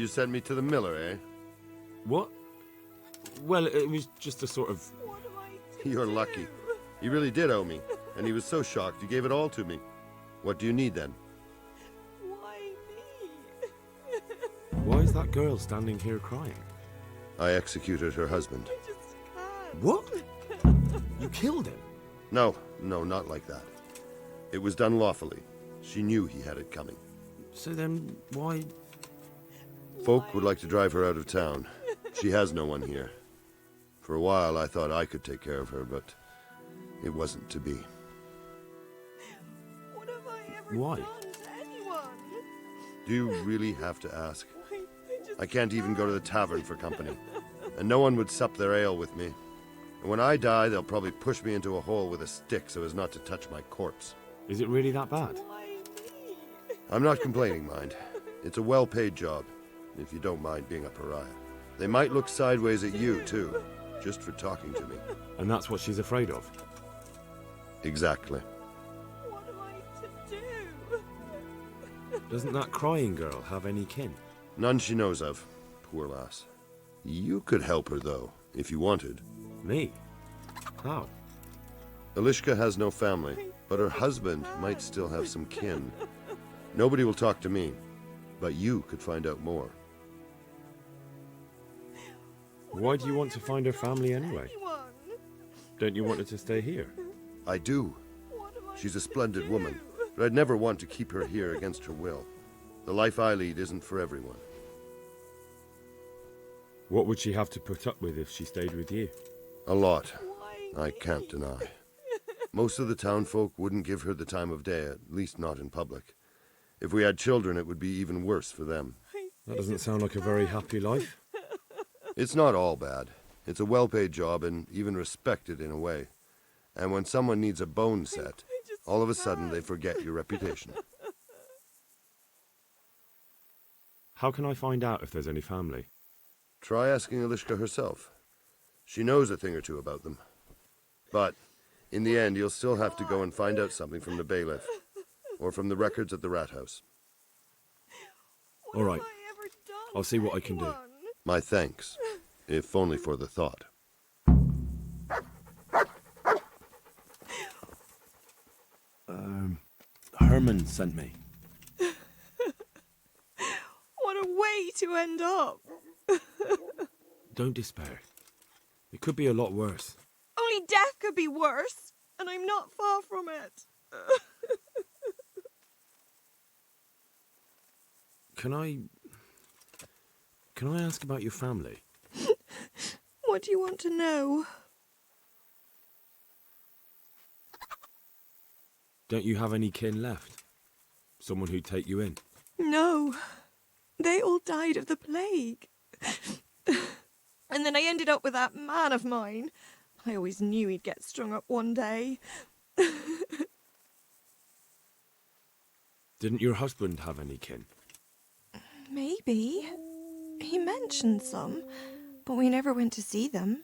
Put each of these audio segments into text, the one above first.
You sent me to the miller, eh? What? Well, it was just a sort of... What am I to You're do? lucky. He really did owe me, and he was so shocked he gave it all to me. What do you need then? Why me? Why is that girl standing here crying? I executed her husband. I just can't. What? You killed him? No, not like that. It was done lawfully. She knew he had it coming. So then, why... Folk would like to drive her out of town. She has no one here. For a while I thought I could take care of her, but it wasn't to be. What have I ever Why? done to anyone? Do you really have to ask? I just I can't even go to the tavern for company, and no one would sup their ale with me. And when I die, they'll probably push me into a hole with a stick so as not to touch my corpse. Is it really that bad? Why me? I'm not complaining, mind. It's a well-paid job, if you don't mind being a pariah. They might look sideways at you, too, just for talking to me. And that's what she's afraid of? Exactly. What am I to do? Doesn't that crying girl have any kin? None she knows of. Poor lass. You could help her, though, if you wanted. Me? How? Elishka has no family, but her husband might still have some kin. Nobody will talk to me, but you could find out more. Why do you want to find her family anyway? Anyone? Don't you want her to stay here? I do. What am I She's a to splendid do? woman, but I'd never want to keep her here against her will. The life I lead isn't for everyone. What would she have to put up with if she stayed with you? A lot, Why I can't me? deny. Most of the townfolk wouldn't give her the time of day, at least not in public. If we had children, it would be even worse for them. That doesn't sound like a very happy life. It's not all bad. It's a well-paid job and even respected in a way. And when someone needs a bone set, all of a sudden they forget your reputation. How can I find out if there's any family? Try asking Elishka herself. She knows a thing or two about them. But in the end, you'll still have to go and find out something from the bailiff, or from the records at the rat house. What All right. have I ever done I'll see to what I can do. anyone? My thanks, if only for the thought. Herman sent me. What a way to end up. Don't despair. It could be a lot worse. Only death could be worse, and I'm not far from it. Can I ask about your family? What do you want to know? Don't you have any kin left? Someone who'd take you in? No. They all died of the plague. And then I ended up with that man of mine. I always knew he'd get strung up one day. Didn't your husband have any kin? Maybe. He mentioned some, but we never went to see them.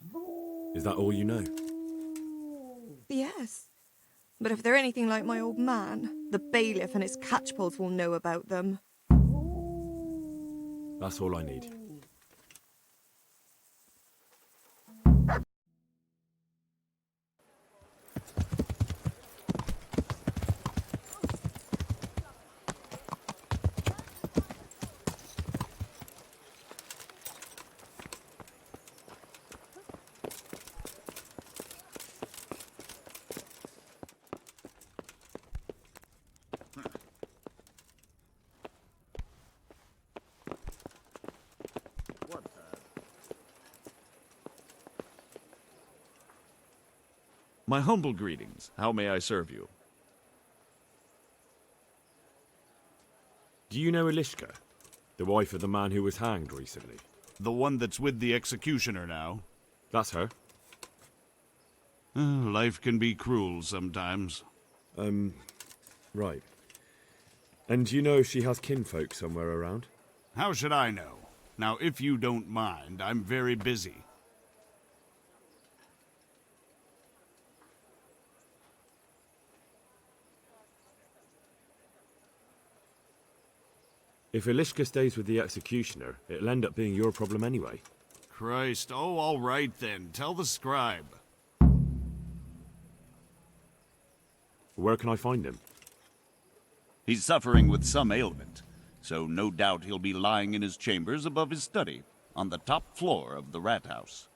Is that all you know? Yes. But if they're anything like my old man, the bailiff and his catchpolls will know about them. That's all I need. My humble greetings. How may I serve you? Do you know Elishka? The wife of the man who was hanged recently? The one that's with the executioner now? That's her. Life can be cruel sometimes. Right. And do you know if she has kinfolk somewhere around? How should I know? Now, if you don't mind, I'm very busy. If Elishka stays with the executioner, it'll end up being your problem anyway. Christ, oh, all right then. Tell the scribe. Where can I find him? He's suffering with some ailment, so no doubt he'll be lying in his chambers above his study, on the top floor of the rat house.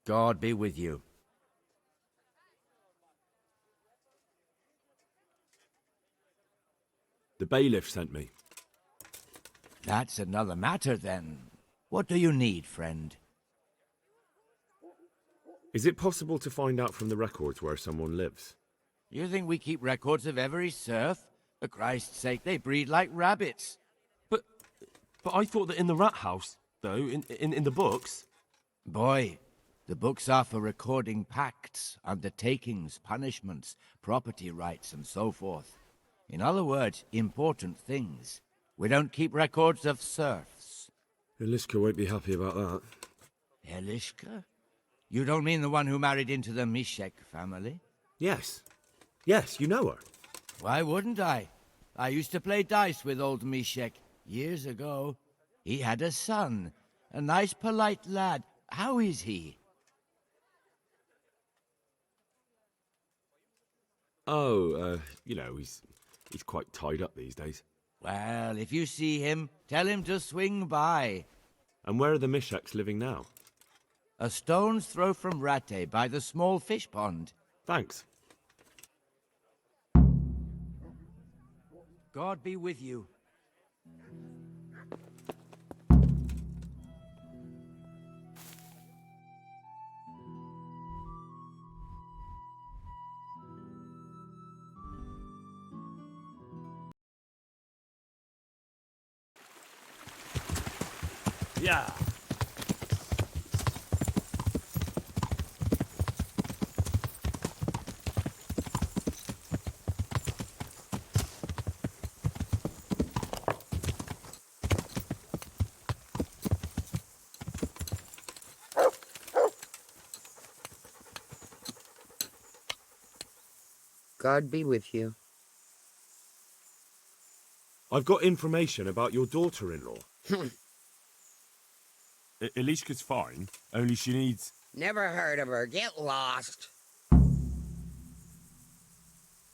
God be with you. The bailiff sent me. That's another matter, then. What do you need, friend? Is it possible to find out from the records where someone lives? You think we keep records of every serf? For Christ's sake, they breed like rabbits. But I thought that in the rat house, though, in the books... Boy, the books are for recording pacts, undertakings, punishments, property rights, and so forth. In other words, important things. We don't keep records of serfs. Elishka won't be happy about that. Elishka? You don't mean the one who married into the Mishek family? Yes. Yes, you know her. Why wouldn't I? I used to play dice with old Mishek years ago. He had a son, a nice polite lad. How is he? Oh, you know, he's quite tied up these days. Well, if you see him, tell him to swing by. And where are the Misheks living now? A stone's throw from Ratte by the small fish pond. Thanks. God be with you. Yeah. God be with you. I've got information about your daughter-in-law. Elishka's fine, only she needs... Never heard of her. Get lost.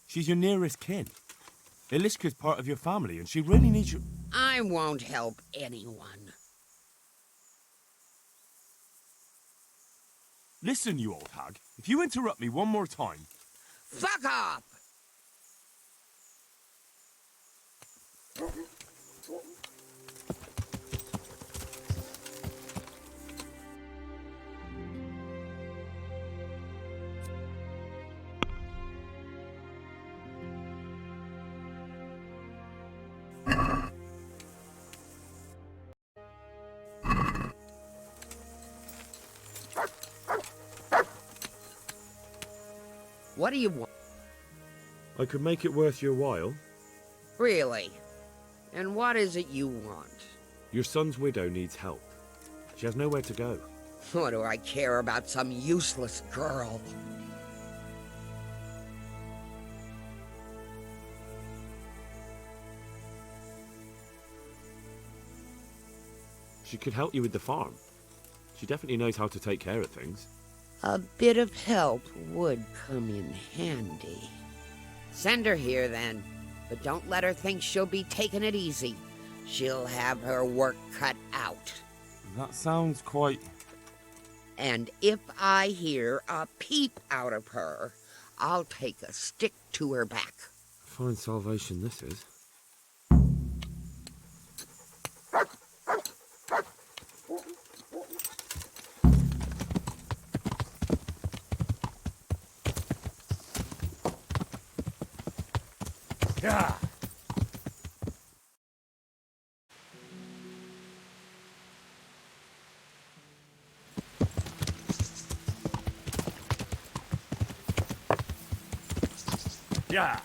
She's your nearest kin. Elishka's part of your family, and she really needs you... I won't help anyone. Listen, you old hag. If you interrupt me one more time... Fuck off! What do you want? I could make it worth your while. Really? And what is it you want? Your son's widow needs help. She has nowhere to go. What do I care about some useless girl? She could help you with the farm. She definitely knows how to take care of things. A bit of help would come in handy. Send her here, then. But don't let her think she'll be taking it easy. She'll have her work cut out. That sounds quite... And if I hear a peep out of her, I'll take a stick to her back. Fine salvation this is. Yeah. Yeah.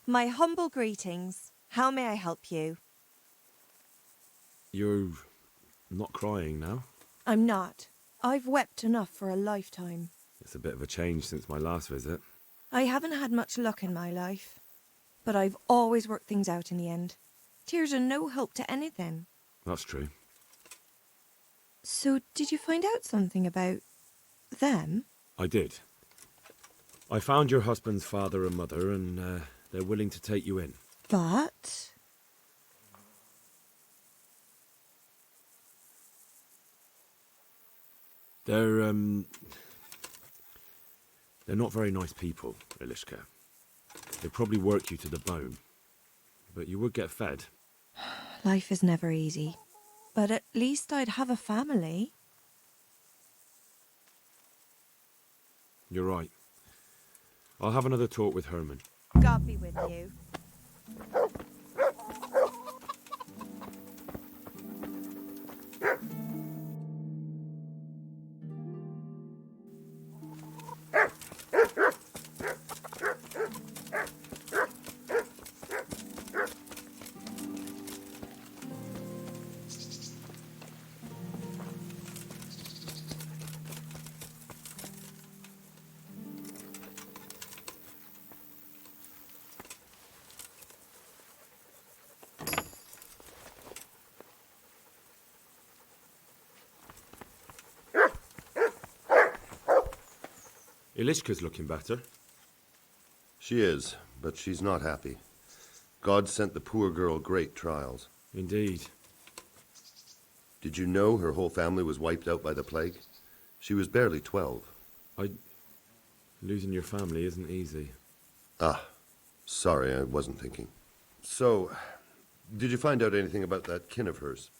My humble greetings. How may I help you? You're not crying now? I'm not. I've wept enough for a lifetime. It's a bit of a change since my last visit. I haven't had much luck in my life, but I've always worked things out in the end. Tears are no help to anything. That's true. So, did you find out something about them? I did. I found your husband's father and mother, and they're willing to take you in. But... They're not very nice people, Ilishka. They'd probably work you to the bone. But you would get fed. Life is never easy. But at least I'd have a family. You're right. I'll have another talk with Herman. God be with you. Ilishka's looking better. She is, but she's not happy. God sent the poor girl great trials. Indeed. Did you know her whole family was wiped out by the plague? She was barely 12. Losing your family isn't easy. Ah, sorry, I wasn't thinking. So, did you find out anything about that kin of hers?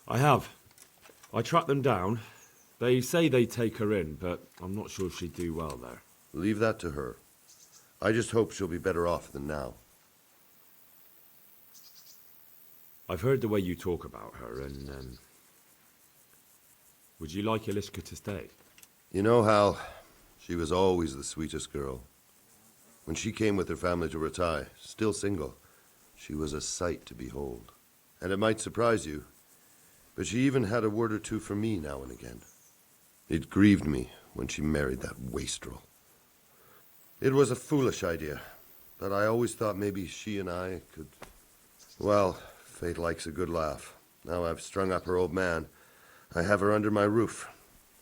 I have. I tracked them down. They say they'd take her in, but I'm not sure she'd do well there. Leave that to her. I just hope she'll be better off than now. I've heard the way you talk about her, and would you like Ilishka to stay? You know, Hal, she was always the sweetest girl. When she came with her family to Ratai, still single, she was a sight to behold. And it might surprise you, but she even had a word or two for me now and again. It grieved me when she married that wastrel. It was a foolish idea, but I always thought maybe she and I could... Well, fate likes a good laugh. Now I've strung up her old man. I have her under my roof.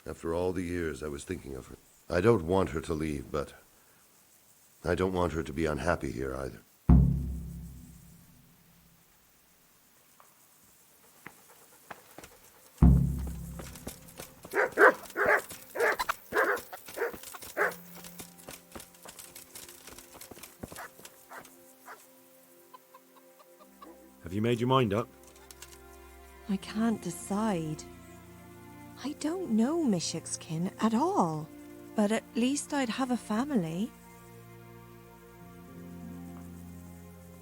After all the years I was thinking of her. I don't want her to leave, but I don't want her to be unhappy here either. Have you made your mind up? I can't decide. I don't know Mishik's kin at all. But at least I'd have a family.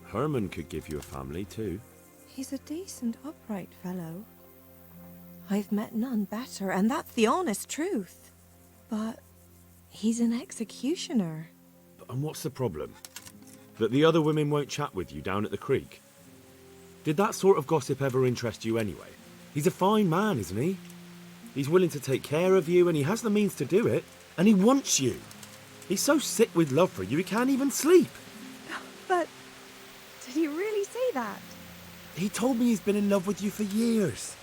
Herman could give you a family, too. He's a decent, upright fellow. I've met none better, and that's the honest truth. But he's an executioner. And what's the problem? That the other women won't chat with you down at the creek? Did that sort of gossip ever interest you anyway? He's a fine man, isn't he? He's willing to take care of you, and he has the means to do it. And he wants you. He's so sick with love for you, he can't even sleep. But did he really? that? He told me he's been in love with you for years.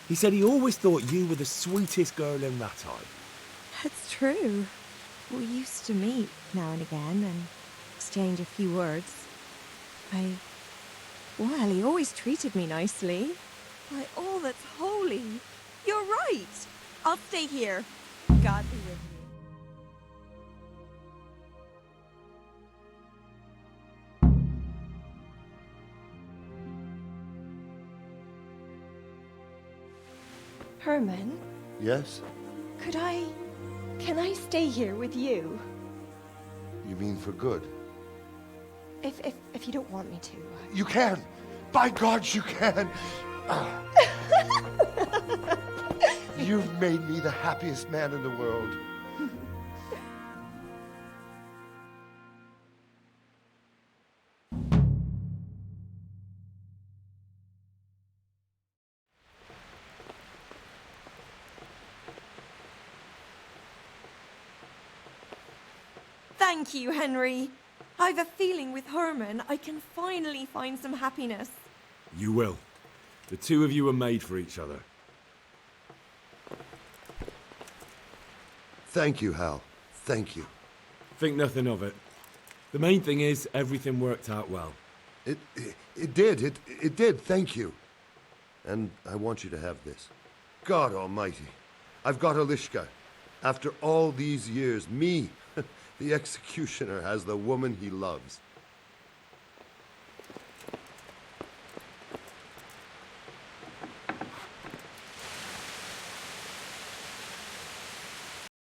He said he always thought you were the sweetest girl in Rattay. That's true. We used to meet now and again and exchange a few words. Well, he always treated me nicely. By all that's holy. You're right. I'll stay here. God be with you. Herman, Yes? can I stay here with you? You mean for good? If you don't want me to. You can! By God, you can! You've made me the happiest man in the world. Thank you, Henry. I've a feeling with Herman I can finally find some happiness. You will. The two of you are made for each other. Thank you, Hal. Thank you. Think nothing of it. The main thing is, everything worked out well. It did, thank you. And I want you to have this. God almighty. I've got Elishka. After all these years, me, the executioner, has the woman he loves.